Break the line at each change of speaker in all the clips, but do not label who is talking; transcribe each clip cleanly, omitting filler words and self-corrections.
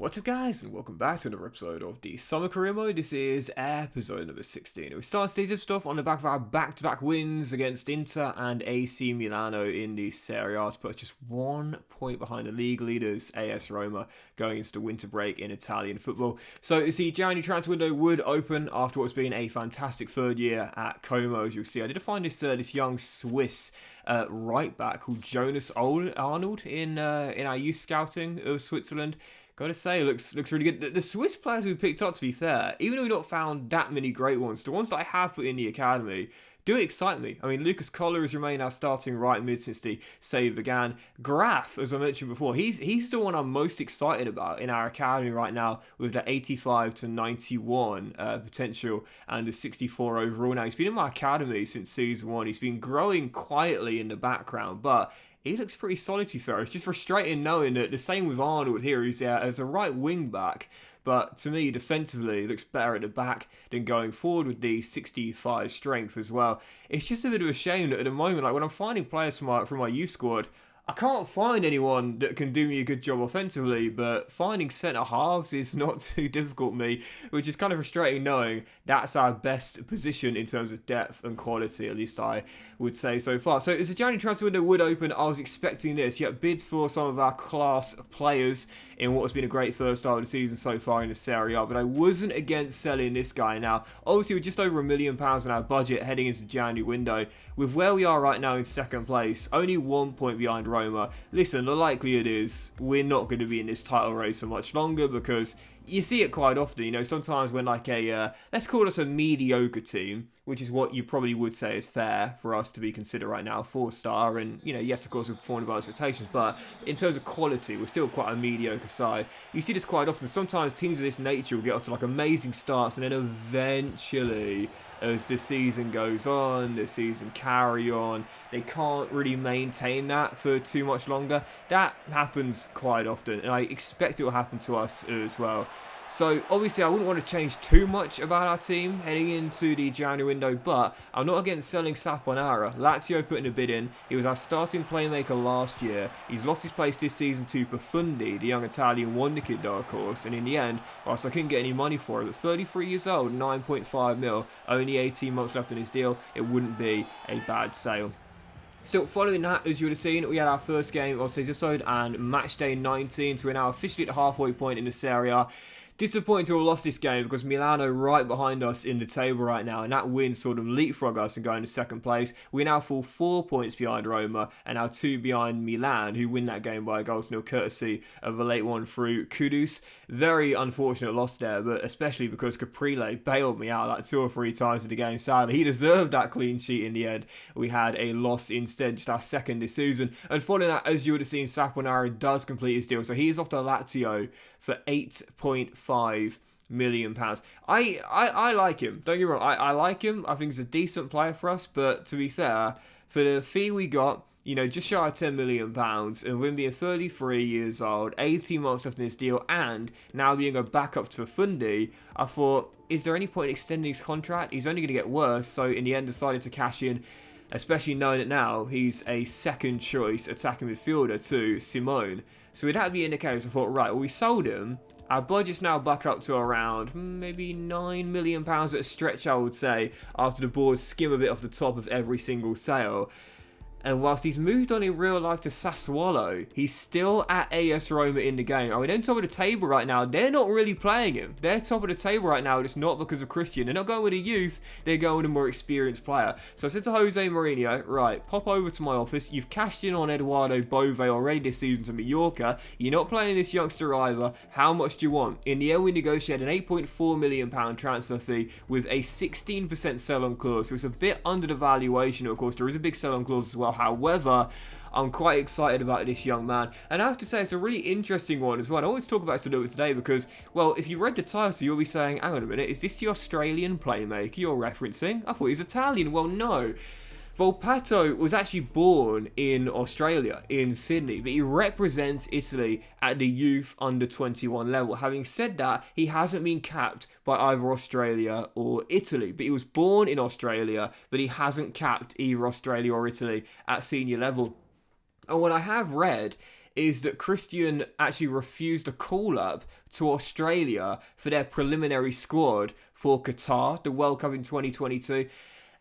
What's up guys, and welcome back to another episode of the Summer Career Mode. This is episode number 16. We start today's episode off on the back of our back-to-back wins against Inter and AC Milano in the Serie A to put us just 1 point behind the league leaders, AS Roma, going into the winter break in Italian football. So the January transfer window would open after what's been a fantastic third year at Como, as you'll see. I did find this young Swiss right back called Jonas Arnold in our youth scouting of Switzerland. Gotta say, looks really good. The Swiss players we picked up, to be fair, even though we've not found that many great ones, the ones that I have put in the academy do excite me. I mean, Lucas Kohler has remained our starting right mid since the save began. Graf, as I mentioned before, he's the one I'm most excited about in our academy right now, with the 85 to 91 potential and the 64 overall. Now, he's been in my academy since season 1. He's been growing quietly in the background, but he looks pretty solid, to be fair. It's just frustrating knowing that the same with Arnold here. He's as a right wing back, but to me, defensively, he looks better at the back than going forward with the 65 strength as well. It's just a bit of a shame that at the moment, like when I'm finding players from my youth squad, I can't find anyone that can do me a good job offensively, but finding centre-halves is not too difficult for me, which is kind of frustrating knowing that's our best position in terms of depth and quality, at least I would say so far. So as the January transfer window would open, I was expecting this. You have bids for some of our class players in what has been a great first start of the season so far in the Serie A, but I wasn't against selling this guy. Now, obviously, we're just over £1 million in our budget heading into the January window. With where we are right now in second place, only 1 point behind Roma. Listen, the likelihood is we're not going to be in this title race for much longer because you see it quite often. You know, sometimes when like let's call us a mediocre team, which is what you probably would say is fair for us to be considered right now, 4-star, and you know, yes, of course, we're performing above expectations, but in terms of quality, we're still quite a mediocre side. You see this quite often. Sometimes teams of this nature will get off to like amazing starts, and then eventually, as the season goes on, the season carry on, they can't really maintain that for too much longer. That happens quite often, and I expect it will happen to us as well. So obviously I wouldn't want to change too much about our team heading into the January window, but I'm not against selling Saponara. Lazio putting a bid in. He was our starting playmaker last year. He's lost his place this season to Profundi, the young Italian wonder kid though, of course, and in the end, whilst I couldn't get any money for him, at 33 years old, 9.5 mil, only 18 months left on his deal, it wouldn't be a bad sale. Still, following that, as you would have seen, we had our first game of today's episode and match day 19, so we're now officially at the halfway point in the Serie A. Disappointing to have lost this game because Milano right behind us in the table right now, and that win sort of leapfrog us and go into second place. We now fall 4 points behind Roma and now 2 behind Milan, who win that game by a goal to nil courtesy of a late one through Kudus. Very unfortunate loss there, but especially because Caprile bailed me out like 2 or 3 times in the game. Sadly, he deserved that clean sheet in the end. We had a loss instead, just our second this season. And following that, as you would have seen, Saponara does complete his deal, so he is off to Lazio for £8.5 million. I like him. Don't get me wrong. I like him. I think he's a decent player for us. But to be fair, for the fee we got, you know, just shy of £10 million, and with him being 33 years old, 18 months left in his deal, and now being a backup to Profundi, I thought, is there any point in extending his contract? He's only going to get worse. So in the end, decided to cash in, especially knowing that now he's a second choice attacking midfielder to Simone. So with that being the case, I thought, right, well, we sold him. Our budget's now back up to around maybe £9 million at a stretch, I would say, after the boards skim a bit off the top of every single sale. And whilst he's moved on in real life to Sassuolo, he's still at AS Roma in the game. I mean, they're top of the table right now. They're not really playing him. They're top of the table right now, and it's not because of Christian. They're not going with a youth. They're going with a more experienced player. So I said to Jose Mourinho, right, pop over to my office. You've cashed in on Eduardo Bove already this season to Mallorca. You're not playing this youngster either. How much do you want? In the end, we negotiated an £8.4 million transfer fee with a 16% sell-on clause. So it's a bit under the valuation. Of course, there is a big sell-on clause as well. However, I'm quite excited about this young man. And I have to say, it's a really interesting one as well. I always talk about this a little bit today because, well, if you read the title, you'll be saying, hang on a minute, is this the Australian playmaker you're referencing? I thought he was Italian. Well, no. Volpato was actually born in Australia, in Sydney, but he represents Italy at the youth under 21 level. Having said that, he hasn't been capped by either Australia or Italy, but he was born in Australia, but he hasn't capped either Australia or Italy at senior level. And what I have read is that Christian actually refused a call-up to Australia for their preliminary squad for Qatar, the World Cup in 2022.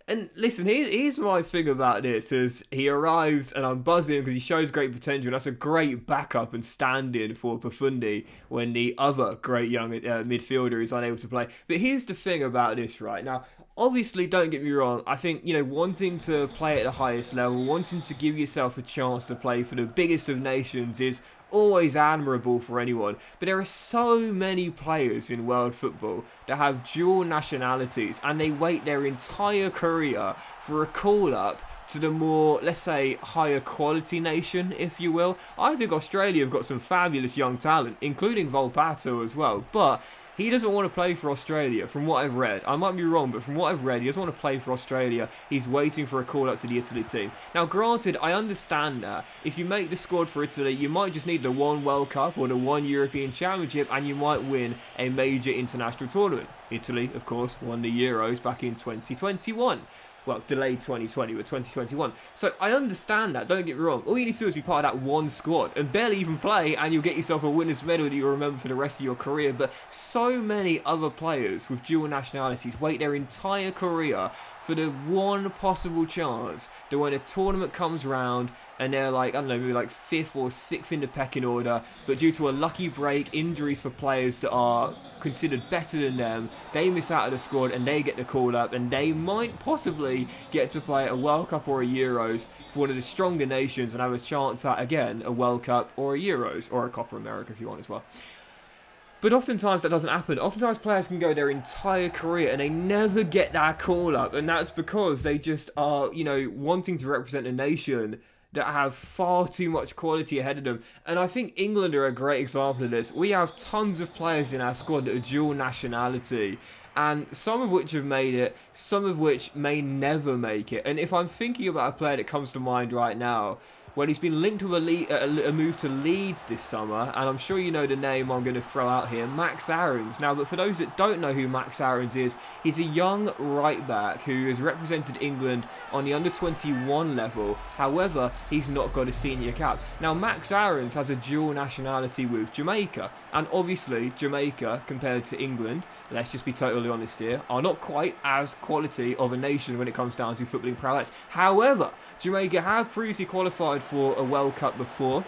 And listen, here's my thing about this, is he arrives and I'm buzzing because he shows great potential. And that's a great backup and stand-in for Profundi when the other great young midfielder is unable to play. But here's the thing about this right now. Obviously, don't get me wrong, I think, wanting to play at the highest level, wanting to give yourself a chance to play for the biggest of nations is always admirable for anyone, but there are so many players in world football that have dual nationalities and they wait their entire career for a call-up to the more, let's say, higher quality nation, if you will. I think Australia have got some fabulous young talent, including Volpato as well, but he doesn't want to play for Australia, from what I've read. I might be wrong, but from what I've read, he doesn't want to play for Australia. He's waiting for a call-up to the Italy team. Now, granted, I understand that. If you make the squad for Italy, you might just need the one World Cup or the one European Championship, and you might win a major international tournament. Italy, of course, won the Euros back in 2021. Well, delayed 2020 with 2021. So I understand that, don't get me wrong. All you need to do is be part of that one squad and barely even play, and you'll get yourself a winner's medal that you'll remember for the rest of your career. But so many other players with dual nationalities wait their entire career for the one possible chance that when a tournament comes round and they're like, I don't know, maybe like 5th or 6th in the pecking order, but due to a lucky break, injuries for players that are considered better than them, they miss out of the squad and they get the call up and they might possibly get to play a World Cup or a Euros for one of the stronger nations and have a chance at, again, a World Cup or a Euros or a Copa America if you want as well. But oftentimes that doesn't happen. Oftentimes players can go their entire career and they never get that call up, and that's because they just are, wanting to represent a nation that have far too much quality ahead of them. And I think England are a great example of this. We have tons of players in our squad that are dual nationality, and some of which have made it, some of which may never make it. And if I'm thinking about a player that comes to mind right now, well, he's been linked with a move to Leeds this summer, and I'm sure you know the name I'm going to throw out here, Max Aarons. Now, but for those that don't know who Max Aarons is, he's a young right-back who has represented England on the under-21 level. However, he's not got a senior cap. Now, Max Aarons has a dual nationality with Jamaica, and obviously Jamaica, compared to England, let's just be totally honest here, are not quite as quality of a nation when it comes down to footballing prowess. However, Jamaica have previously qualified for a World Cup before,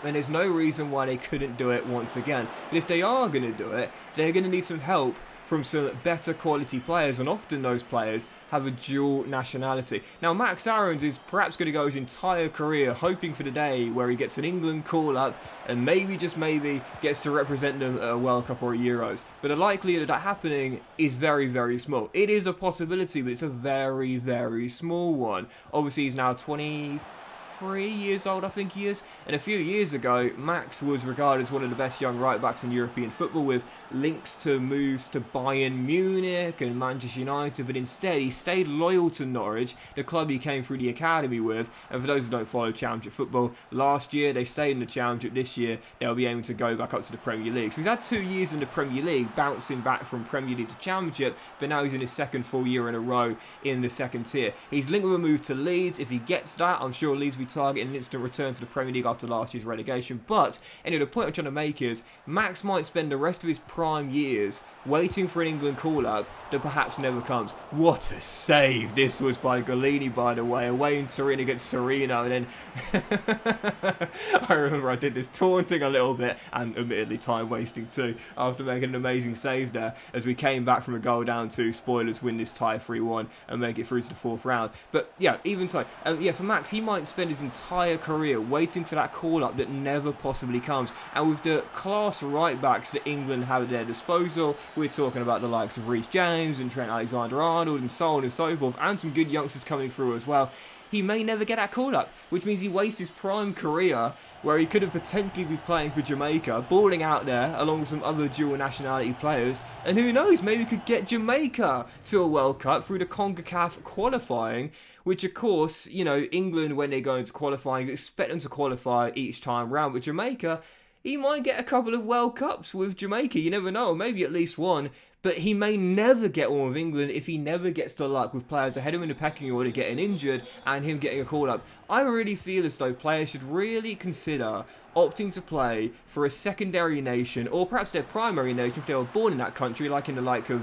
and there's no reason why they couldn't do it once again. But if they are going to do it, they're going to need some help from some better quality players, and often those players have a dual nationality. Now, Max Aarons is perhaps going to go his entire career hoping for the day where he gets an England call-up and maybe, just maybe, gets to represent them at a World Cup or a Euros. But the likelihood of that happening is very, very small. It is a possibility, but it's a very, very small one. Obviously, he's now 23 years old, I think he is, and a few years ago Max was regarded as one of the best young right backs in European football, with links to moves to Bayern Munich and Manchester United, but instead he stayed loyal to Norwich, the club he came through the academy with. And for those who don't follow Championship football, last year they stayed in the Championship, this year they'll be aiming to go back up to the Premier League. So he's had 2 years in the Premier League, bouncing back from Premier League to Championship, but now he's in his second full year in a row in the second tier. He's linked with a move to Leeds. If he gets that, I'm sure Leeds will be targeting an instant return to the Premier League after last year's relegation. But anyway, the point I'm trying to make is Max might spend the rest of his prime years waiting for an England call-up that perhaps never comes. What a save this was by Golini, by the way, away in Turin against Torino. And then I remember I did this taunting a little bit, and admittedly time wasting too, after making an amazing save there as we came back from a goal down to, spoilers, win this tie 3-1 and make it through to the fourth round. But yeah, even so, for Max, he might spend his entire career waiting for that call-up that never possibly comes. And with the class right-backs that England have at their disposal, we're talking about the likes of Reece James and Trent Alexander-Arnold and so on and so forth, and some good youngsters coming through as well. He may never get that call-up, which means he wastes his prime career where he could have potentially been playing for Jamaica, balling out there along with some other dual nationality players, and who knows, maybe could get Jamaica to a World Cup through the CONCACAF qualifying, which of course, England, when they go into qualifying, you expect them to qualify each time round, but Jamaica, he might get a couple of World Cups with Jamaica. You never know, maybe at least one. But he may never get one with England if he never gets the luck with players ahead of him in the pecking order getting injured and him getting a call-up. I really feel as though players should really consider opting to play for a secondary nation, or perhaps their primary nation if they were born in that country, like in the like of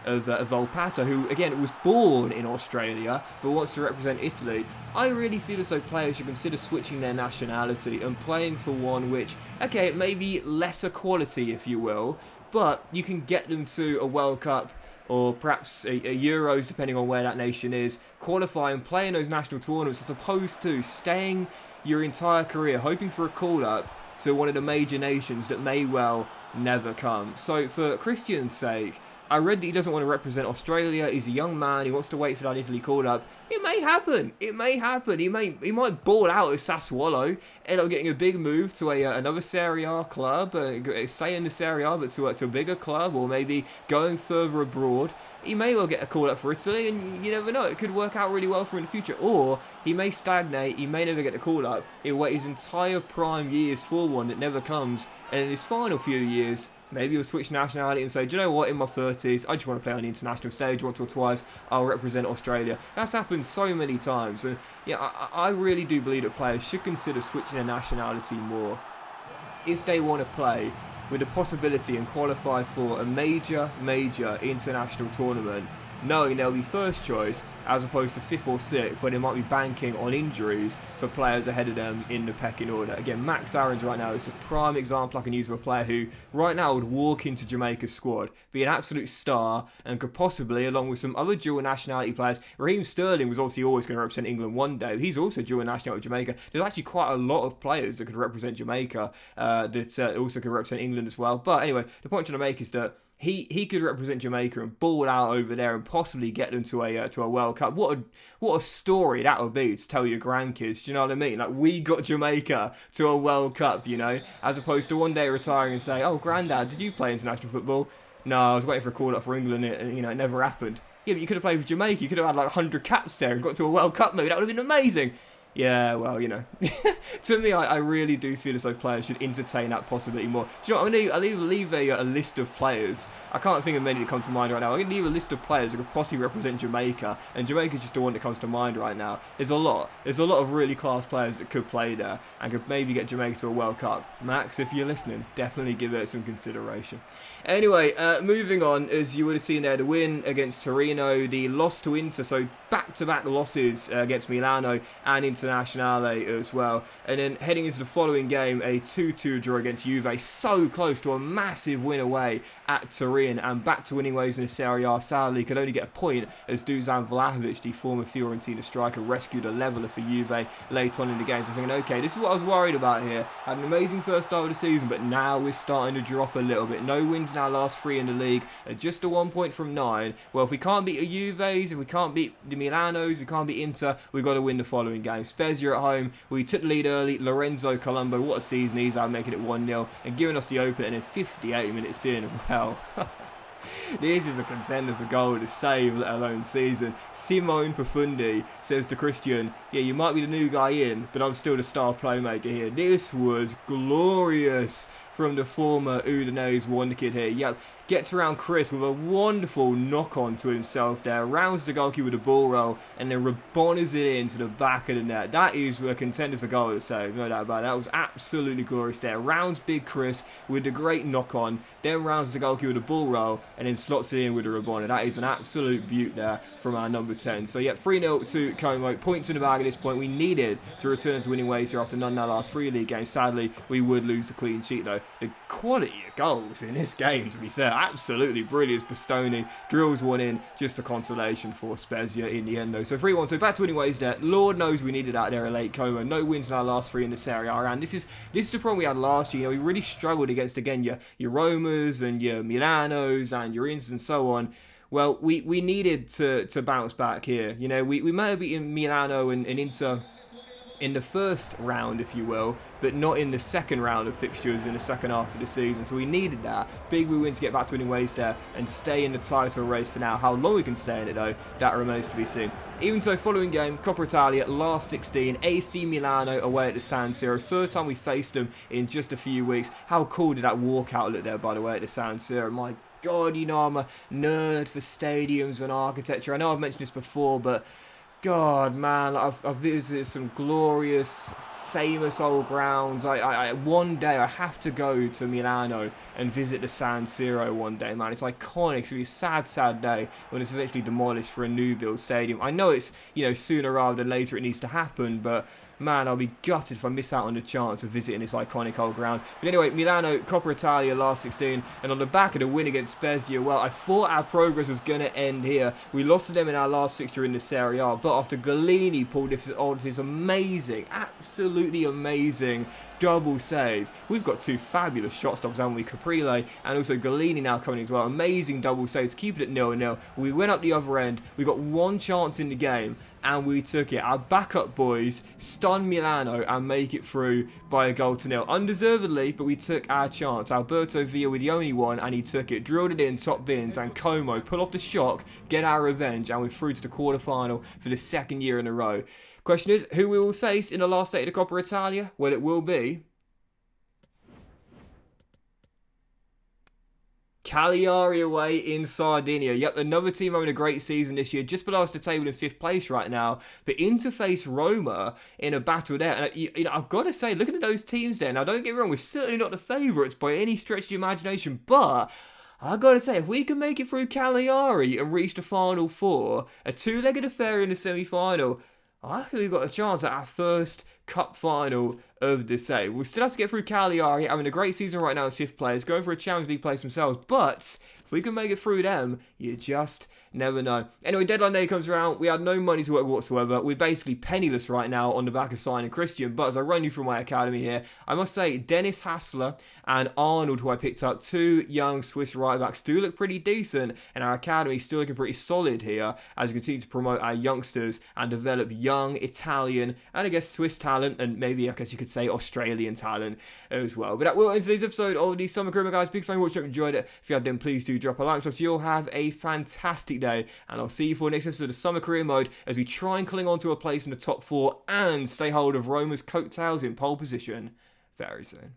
Volpato, who again was born in Australia but wants to represent Italy. I really feel as though players should consider switching their nationality and playing for one which, okay, it may be lesser quality, if you will, but you can get them to a World Cup or perhaps a Euros, depending on where that nation is, qualify and play in those national tournaments, as opposed to staying your entire career hoping for a call-up to one of the major nations that may well never come. So for Christian's sake, I read that he doesn't want to represent Australia. He's a young man. He wants to wait for that Italy call-up. It may happen. It may happen. He might ball out at Sassuolo, end up getting a big move to another Serie A club, stay in the Serie A, but to a bigger club, or maybe going further abroad. He may well get a call-up for Italy, and you never know. It could work out really well for him in the future. Or he may stagnate. He may never get the call-up. He'll wait his entire prime years for one that never comes, and in his final few years, maybe he'll switch nationality and say, do you know what, in my 30s, I just want to play on the international stage once or twice, I'll represent Australia. That's happened so many times, and yeah, I really do believe that players should consider switching their nationality more if they want to play with the possibility and qualify for a major international tournament, knowing they'll be first choice as opposed to 5th or 6th, when they might be banking on injuries for players ahead of them in the pecking order. Again, Max Aarons right now is the prime example I can use of a player who right now would walk into Jamaica's squad, be an absolute star, and could possibly, along with some other dual nationality players, Raheem Sterling was obviously always going to represent England one day, but he's also dual nationality of Jamaica. There's actually quite a lot of players that could represent Jamaica that also could represent England as well. But anyway, the point I'm trying to make is that he could represent Jamaica and ball out over there and possibly get them to a World Cup. What a story that would be to tell your grandkids. Do you know what I mean? Like, we got Jamaica to a World Cup, you know, as opposed to one day retiring and say, "Oh, Grandad, did you play international football?" "No, I was waiting for a call up for England, and it never happened." Yeah, but you could have played for Jamaica. You could have had like 100 caps there and got to a World Cup. Maybe that would have been amazing. Yeah, well, to me, I really do feel as though players should entertain that possibility more. Do you know what, I'll leave a list of players. I can't think of many that come to mind right now. I'm going to leave a list of players who could possibly represent Jamaica, and Jamaica's just the one that comes to mind right now. There's a lot of really class players that could play there and could maybe get Jamaica to a World Cup. Max, if you're listening, definitely give it some consideration. Anyway, moving on, as you would have seen there, the win against Torino, the loss to Inter, so back-to-back losses against Milano and Internazionale as well. And then heading into the following game, a 2-2 draw against Juve, so close to a massive win away at Turin, and back to winning ways in the Serie A. Sadly, could only get a point as Dusan Vlahovic, the former Fiorentina striker, rescued a leveller for Juve late on in the game. So thinking, okay, this is what I was worried about here. Had an amazing first start of the season, but now we're starting to drop a little bit. No wins in our last 3 in the league, just a 1 point from 9. Well, if we can't beat the Juves, if we can't beat the Milanos, we can't beat Inter, we've got to win the following game. Spezia at home, we took the lead early. Lorenzo Colombo, what a season he's had, making it 1-0 and giving us the open, and then 58 minutes in, well, this is a contender for goal to save, let alone season. Simone Profundi says to Christian, yeah, you might be the new guy in, but I'm still the star playmaker here. This was glorious from the former Udinese wonder kid here. Yeah, gets around Chris with a wonderful knock-on to himself there, rounds the goalkeeper with a ball roll, and then rebonners it into the back of the net. That is a contender for goal to save, no doubt about it. That was absolutely glorious there. Rounds big Chris with the great knock-on, then rounds the goalkeeper with a ball roll, and then slots it in with a rebonner. That is an absolute beaut there from our number 10. So yeah, 3-0 to Como. Points in the bag at this point. We needed to return to winning ways here after none of our last 3 league games. Sadly, we would lose the clean sheet though. The quality of goals in this game, to be fair, absolutely brilliant. Bastoni drills one in, just a consolation for Spezia in the end though. So 3-1, so back to winning ways there. Lord knows we needed that there at Lake Como. No wins in our last 3 in the Serie A, and this is the problem we had last year. We really struggled against, again, your Romas and your Milanos and your Inters and so on. Well, we needed to bounce back here. We might have beaten Milano and Inter in the first round, if you will, but not in the second round of fixtures in the second half of the season. So we needed that big win to get back to winning ways there and stay in the title race for now. How long we can stay in it though, that remains to be seen. Even so, following game, Coppa Italia, last 16, AC Milano away at the San Siro. Third time we faced them in just a few weeks. How cool did that walkout look there, by the way, at the San Siro? My God, you know I'm a nerd for stadiums and architecture. I know I've mentioned this before, but God, man, I've visited some glorious, famous old grounds. One day I have to go to Milano and visit the San Siro one day, man. It's iconic. It's going to be a sad, sad day when it's eventually demolished for a new build stadium. I know it's, sooner rather than later it needs to happen, but man, I'll be gutted if I miss out on the chance of visiting this iconic old ground. But anyway, Milano, Coppa Italia, last 16, and on the back of the win against Spezia, well, I thought our progress was going to end here. We lost to them in our last fixture in the Serie A, but after Galini pulled off his amazing, absolutely amazing double save. We've got two fabulous shot stops, haven't we? Caprile and also Galini now coming as well. Amazing double saves to keep it at 0-0. We went up the other end. We got one chance in the game and we took it. Our backup boys stun Milano and make it through by a 0-0. Undeservedly, but we took our chance. Alberto Villa with the only one and he took it. Drilled it in, top bins, and Como pull off the shock, get our revenge, and we're through to the quarter-final for the second year in a row. Question is, who we will face in the last state of the Coppa Italia? Well, it will be Cagliari away in Sardinia. Yep, another team having a great season this year, just below us the table in 5th place right now. But in to face Roma in a battle there. And I've got to say, looking at those teams there, now don't get me wrong, we're certainly not the favourites by any stretch of the imagination, but I've got to say, if we can make it through Cagliari and reach the Final Four, a two-legged affair in the semi-final, I think we've got a chance at our first cup final of the day. We'll still have to get through Cagliari, having a great season right now in 5th place, going for a Champions League place themselves, but if we can make it through them, you just never know. Anyway, deadline day comes around. We had no money to work whatsoever. We're basically penniless right now on the back of signing Christian. But as I run you through my academy here, I must say Dennis Hassler and Arnold, who I picked up, two young Swiss right backs, do look pretty decent. And our academy is still looking pretty solid here as we continue to promote our youngsters and develop young Italian and I guess Swiss talent and maybe I guess you could say Australian talent as well. But that will end today's episode of the Summer Career, guys. Big fan of watching. Hope you enjoyed it. If you have, then please do drop a like. So you'll have a fantastic day, and I'll see you for the next episode of Summer Career Mode as we try and cling on to a place in the top 4 and stay hold of Roma's coattails in pole position very soon.